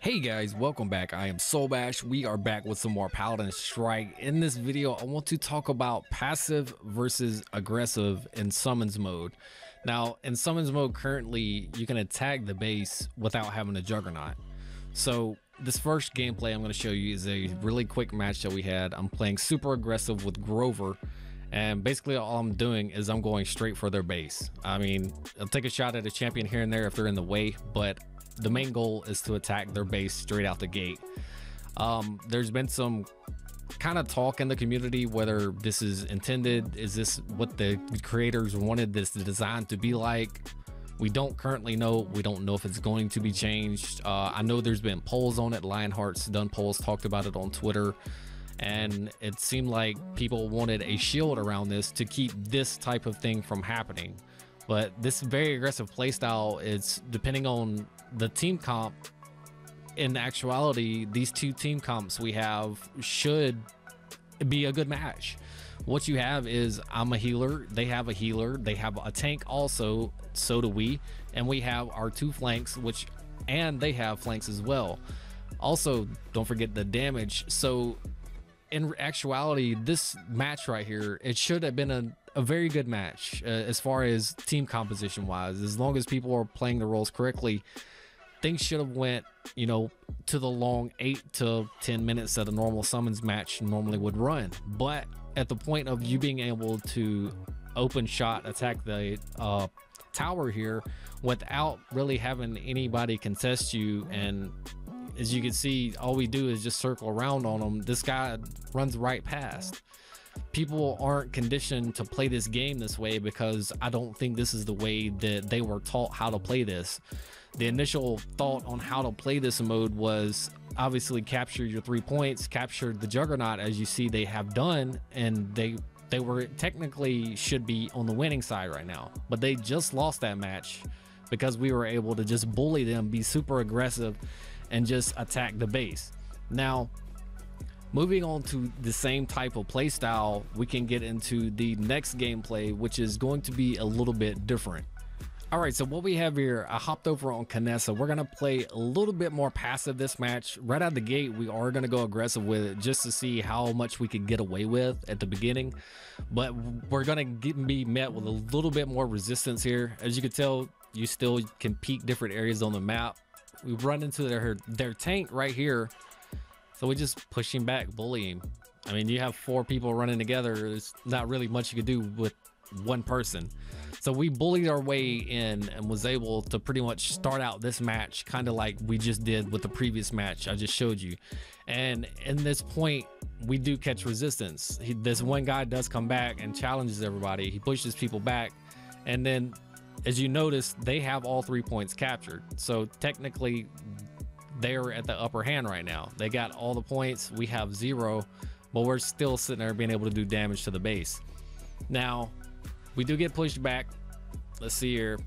Hey guys, welcome back. I am Soulbash. We are back with some more Paladin Strike. In this video, I want to talk about passive versus aggressive in summons mode. Now, in summons mode currently, you can attack the base without having a Juggernaut. So this first gameplay I'm going to show you is a really quick match that we had. I'm playing super aggressive with Grover, and basically all I'm doing is I'm going straight for their base. I mean, I'll take a shot at a champion here and there if they're in the way, but the main goal is to attack their base straight out the gate. There's been some kind of talk in the community whether this is intended. Is this what the creators wanted this design to be like? We don't currently know. We don't know if it's going to be changed. I know there's been polls on it. Lionheart's done polls, talked about it on Twitter, and it seemed like people wanted a shield around this to keep this type of thing from happening. But this very aggressive playstyle, it's depending on the team comp. In actuality, these two team comps we have should be a good match. What you have is I'm a healer, they have a healer, they have a tank also, so do we, and we have our two flanks, and they have flanks as well. Also, don't forget the damage. So in actuality, this match right here, it should have been a very good match as far as team composition wise. As long as people are playing the roles correctly, things should have went, you know, to the long 8 to 10 minutes that a normal summons match normally would run. But at the point of you being able to open shot attack the tower here without really having anybody contest you, and as you can see, all we do is just circle around on them, this guy runs right past. People aren't conditioned to play this game this way because I don't think this is the way that they were taught how to play this. The initial thought on how to play this mode was obviously capture your 3 points, capture the Juggernaut, as you see they have done, and they were technically should be on the winning side right now, but they just lost that match because we were able to just bully them, be super aggressive, and just attack the base. Now, moving on to the same type of play style, we can get into the next gameplay, which is going to be a little bit different. All right, so what we have here, I hopped over on Canessa. We're gonna play a little bit more passive this match. Right out of the gate, we are gonna go aggressive with it just to see how much we could get away with at the beginning. But we're gonna be met with a little bit more resistance here. As you can tell, you still can peek different areas on the map. We run into their tank right here. So we just push him back, bully him. I mean, you have 4 people running together. There's not really much you could do with one person. So we bullied our way in and was able to pretty much start out this match kind of like we just did with the previous match I just showed you. And in this point, we do catch resistance. This one guy does come back and challenges everybody. He pushes people back. And then, as you notice, they have all 3 points captured. So technically, they're at the upper hand right now. They got all the points, we have 0, but we're still sitting there being able to do damage to the base. Now, we do get pushed back. Let's see here.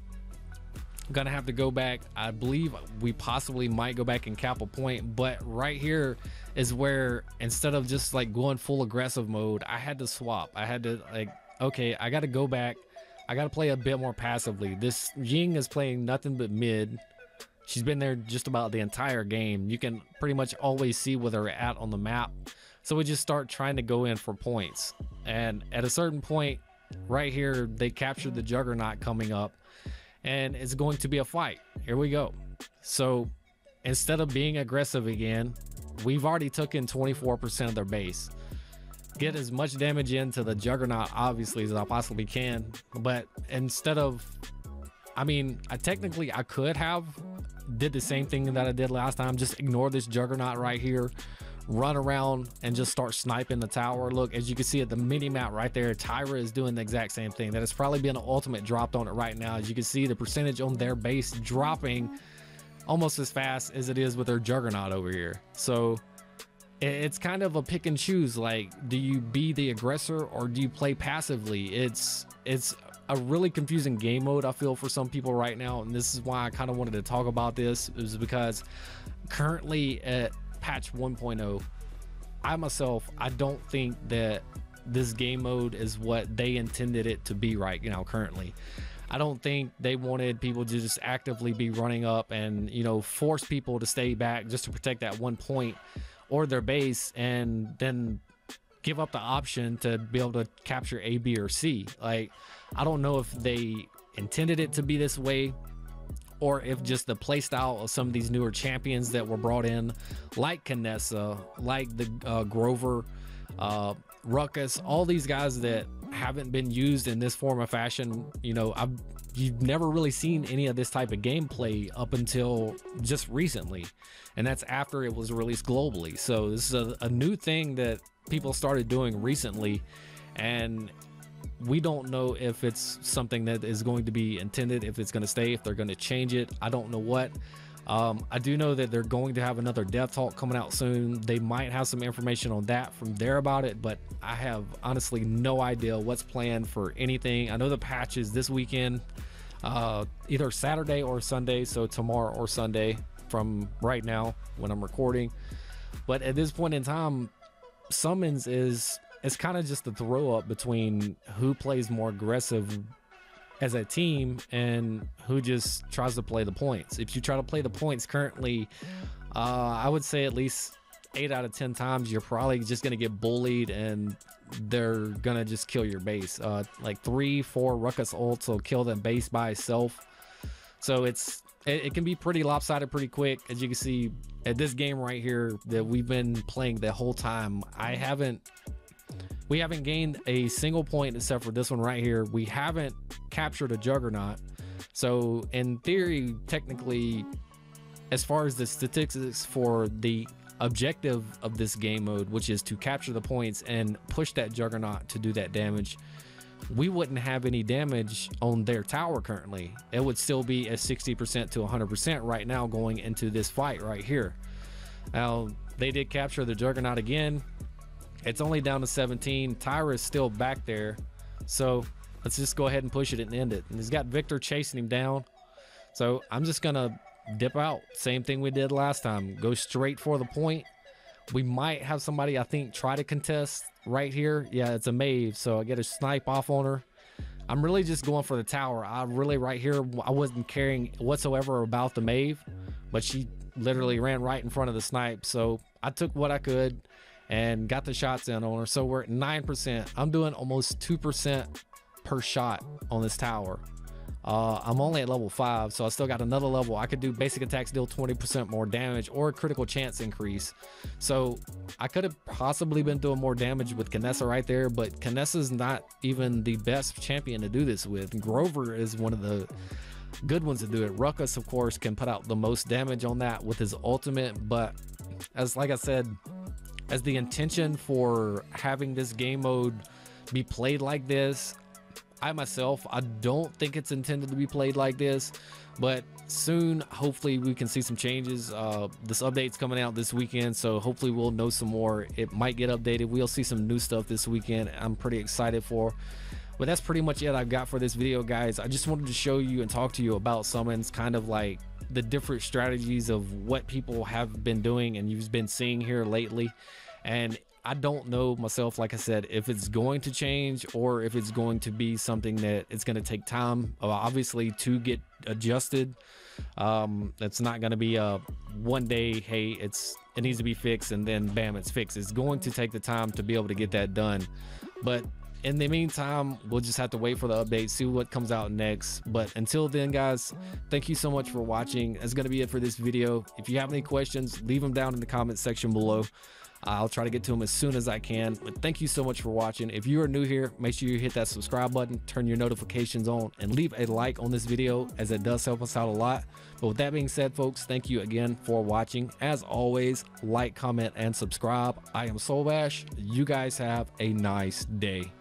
I'm gonna have to go back. I believe we possibly might go back and cap a point, but right here is where, instead of just like going full aggressive mode, I had to swap. I had to like, okay, I gotta go back. I gotta play a bit more passively. This Ying is playing nothing but mid. She's been there just about the entire game. You can pretty much always see where they're at on the map. So we just start trying to go in for points. And at a certain point, right here, they captured the Juggernaut coming up, and it's going to be a fight. Here we go. So instead of being aggressive again, we've already taken 24% of their base. Get as much damage into the Juggernaut, obviously, as I possibly can. But instead of, I mean, I could have did the same thing that I did last time. Just ignore this Juggernaut right here, run around and just start sniping the tower. Look, as you can see at the mini map right there, Tyra is doing the exact same thing. That has probably been an ultimate dropped on it right now. As you can see, the percentage on their base dropping almost as fast as it is with their Juggernaut over here. So it's kind of a pick and choose. Like, do you be the aggressor or do you play passively? It's a really confusing game mode, I feel, for some people right now, and this is why I kind of wanted to talk about this. It was because currently at patch 1.0, I don't think that this game mode is what they intended it to be right now currently. I don't think they wanted people to just actively be running up and, you know, force people to stay back just to protect that 1 point or their base, and then give up the option to be able to capture A, B, or C. Like, I don't know if they intended it to be this way, or if just the playstyle of some of these newer champions that were brought in, like Kinessa, like the Grover, Ruckus, all these guys that haven't been used in this form of fashion. You know, you've never really seen any of this type of gameplay up until just recently, and that's after it was released globally. So this is a new thing that people started doing recently, and we don't know if it's something that is going to be intended, if it's going to stay, if they're going to change it. I don't know what. I do know that they're going to have another dev talk coming out soon. They might have some information on that from there about it, but I have honestly no idea what's planned for anything. I know the patch is this weekend, either Saturday or Sunday, so tomorrow or Sunday from right now when I'm recording. But at this point in time, summons it's kind of just a throw up between who plays more aggressive as a team and who just tries to play the points. If you try to play the points currently, I would say at least 8 out of 10 times you're probably just gonna get bullied and they're gonna just kill your base. Like 3-4 Ruckus ults will kill them base by itself. So it can be pretty lopsided pretty quick. As you can see at this game right here that we've been playing the whole time, we haven't gained a single point except for this one right here. We haven't captured a Juggernaut. So in theory, technically, as far as the statistics for the objective of this game mode, which is to capture the points and push that Juggernaut to do that damage, we wouldn't have any damage on their tower currently. It would still be at 60% to 100% right now going into this fight right here. Now, they did capture the Juggernaut again. It's only down to 17. Tyra is still back there. So let's just go ahead and push it and end it. And he's got Victor chasing him down. So I'm just going to dip out. Same thing we did last time. Go straight for the point. We might have somebody, I think, try to contest right here. Yeah, it's a Maeve. So I get a snipe off on her. I'm really just going for the tower. Right here, I wasn't caring whatsoever about the Maeve. But she literally ran right in front of the snipe. So I took what I could and got the shots in on her. So we're at 9%. I'm doing almost 2% per shot on this tower. I'm only at level 5, so I still got another level. I could do basic attacks, deal 20% more damage, or a critical chance increase. So I could have possibly been doing more damage with Kinessa right there, but Kinessa's not even the best champion to do this with. Grover is one of the good ones to do it. Ruckus, of course, can put out the most damage on that with his ultimate, but like I said, as the intention for having this game mode be played like this, I don't think it's intended to be played like this, but soon hopefully we can see some changes. This update's coming out this weekend, so hopefully we'll know some more. It might get updated. We'll see some new stuff this weekend. I'm pretty excited for. But that's pretty much it I've got for this video, guys. I just wanted to show you and talk to you about summons, kind of like the different strategies of what people have been doing and you've been seeing here lately. And I don't know myself, like I said, if it's going to change or if it's going to be something that it's going to take time, obviously, to get adjusted. It's not going to be a one day, hey, it needs to be fixed and then bam, it's fixed. It's going to take the time to be able to get that done. But in the meantime, we'll just have to wait for the update, see what comes out next. But until then, guys, thank you so much for watching. That's going to be it for this video. If you have any questions, leave them down in the comment section below. I'll try to get to them as soon as I can. But thank you so much for watching. If you are new here, make sure you hit that subscribe button, turn your notifications on, and leave a like on this video, as it does help us out a lot. But with that being said, folks, thank you again for watching. As always, like, comment, and subscribe. I am Soulbash. You guys have a nice day.